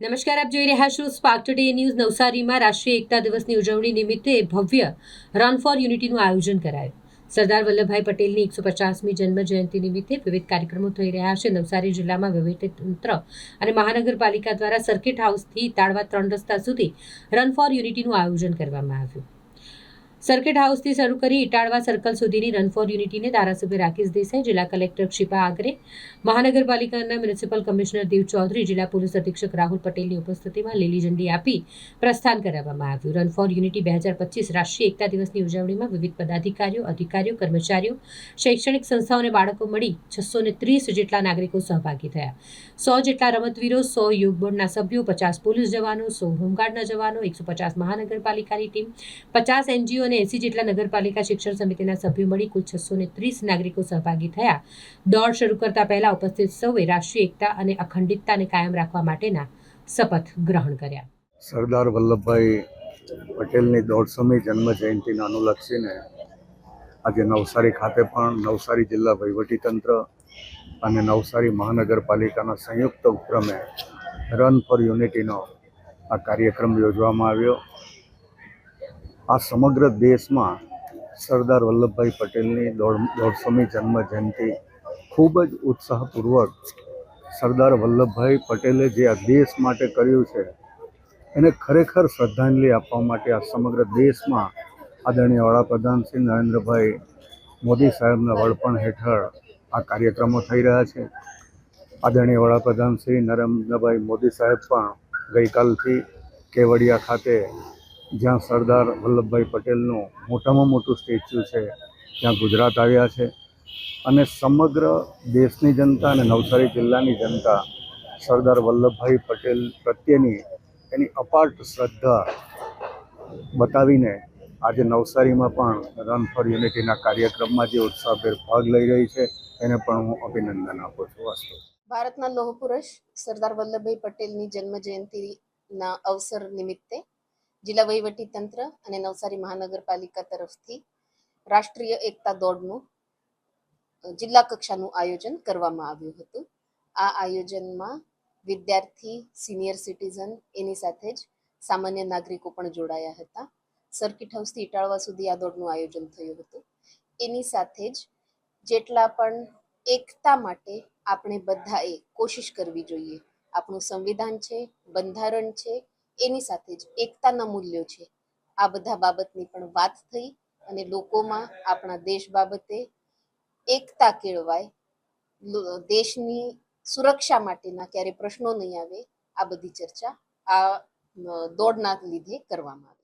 નમસ્કાર, આપ જોઈ રહ્યા છો સ્પાર્ક ટુડે ન્યૂઝ. નવસારીમાં રાષ્ટ્રીય એકતા દિવસની ઉજવણી નિમિત્તે ભવ્ય રન ફોર યુનિટીનું આયોજન કરાયું. સરદાર વલ્લભભાઈ પટેલની 150મી જન્મ જયંતિ નિમિત્તે વિવિધ કાર્યક્રમો થઈ રહ્યા છે. નવસારી જિલ્લામાં વહીવટીતંત્ર અને મહાનગરપાલિકા દ્વારા સર્કિટ હાઉસથી તાળવા 3 રસ્તા સુધી રન ફોર યુનિટીનું આયોજન કરવામાં આવ્યું. સર્કિટ હાઉસથી શરૂ કરી ઇટાળવા સર્કલ સુધીની રન ફોર યુનિટીને ધારાસભ્ય રાકેશ દેસાઈ, જિલ્લા કલેક્ટર ક્ષિપા આગરે, મહાનગરપાલિકાના મ્યુનિસિપલ કમિશનર દેવ ચૌધરી, જિલ્લા પોલીસ અધિક્ષક રાહુલ પટેલની ઉપસ્થિતિમાં લીલી ઝંડી આપી પ્રસ્થાન કરાવવામાં આવ્યું. રન ફોર યુનિટી 2025 રાષ્ટ્રીય એકતા દિવસની ઉજવણીમાં વિવિધ પદાધિકારીઓ, અધિકારીઓ, કર્મચારીઓ, શૈક્ષણિક સંસ્થાઓ અને બાળકો મળી 630 જેટલા નાગરિકો સહભાગી થયા. 100 જેટલા રમતવીરો, 100 યોગ બોર્ડના સભ્યો, 50 પોલીસ જવાનો, 100 હોમગાર્ડના જવાનો, 150 મહાનગરપાલિકાની ટીમ, 50 એનજીઓ અને 80 જેટલા નગરપાલિકા શિક્ષણ સમિતિના સભ્યો મળી કુલ 630 નાગરિકો સહભાગી થયા. દોડ શરૂ કરતા પહેલા ઉપસ્થિત સૌએ રાષ્ટ્રીય એકતા અને અખંડિતતાને કાયમ રાખવા માટેના શપથ ગ્રહણ કર્યા. સરદાર વલ્લભભાઈ પટેલની 150મી જન્મ જયંતિને અનુલક્ષીને આજે નવસારી ખાતે પણ નવસારી જિલ્લા વહીવટીતંત્ર અને નવસારી મહાનગરપાલિકાના સંયુક્ત ઉપક્રમે રન ફોર યુનિટીનો આ કાર્યક્રમ યોજવામાં આવ્યો. આ સમગ્ર દેશમાં સરદાર વલ્લભભાઈ પટેલની 150મી જન્મ જયંતિ ખૂબ જ ઉત્સાહપૂર્વક સરદાર વલ્લભભાઈ પટેલે જે આ દેશ માટે કર્યું છે એને ખરેખર શ્રદ્ધાંજલિ આપવા માટે આ સમગ્ર દેશમાં આદરણીય વડાપ્રધાન શ્રી નરેન્દ્રભાઈ મોદી સાહેબના વડપણ હેઠળ આ કાર્યક્રમો થઈ રહ્યા છે. આદરણીય વડાપ્રધાન શ્રી નરેન્દ્રભાઈ મોદી સાહેબ પણ ગઈકાલથી કેવડિયા ખાતે, જ્યાં સરદાર વલ્લભભાઈ પટેલનું મોટામાં મોટું સ્ટેચ્યુ છે, ત્યાં ગુજરાત આવ્યા છે અને સમગ્ર દેશની જનતા અને નવસારી જિલ્લાની જનતા સરદાર વલ્લભભાઈ પટેલ પ્રત્યેની એની અપાટ શ્રદ્ધા બતાવીને આજે નવસારીમાં પણ રન ફોર યુનિટીના કાર્યક્રમમાં જે ઉત્સાહભેર ભાગ લઈ રહી છે એને પણ હું અભિનંદન આપું છું. ભારતના લોહ પુરુષ સરદાર વલ્લભભાઈ પટેલની જન્મ જયંતિના અવસર નિમિત્તે જિલ્લા વહીવટી તંત્ર અને નવસારી મહાનગરપાલિકા તરફથી રાષ્ટ્રીય એકતા દોડનું જિલ્લા કક્ષાનું આયોજન કરવામાં આવ્યું હતું. આ આયોજનમાં વિદ્યાર્થી, સિનિયર સિટીઝન, એની સાથે જ સામાન્ય નાગરિકો પણ જોડાયા હતા. સર્કિટ હાઉસથી ઇટાળવા સુધી આ દોડનું આયોજન થયું હતું. એની સાથે જ જેટલા પણ એકતા માટે આપણે બધાએ કોશિશ કરવી જોઈએ. આપણું સંવિધાન છે, બંધારણ છે, એની સાથે જ એકતાના મૂલ્યો છે. આ બધા બાબતની પણ વાત થઈ અને લોકોમાં આપણા દેશ બાબતે એકતા કેળવાય, દેશની સુરક્ષા માટેના ક્યારે પ્રશ્નો નહીં આવે, આ બધી ચર્ચા આ દોડના લીધે કરવામાં આવી.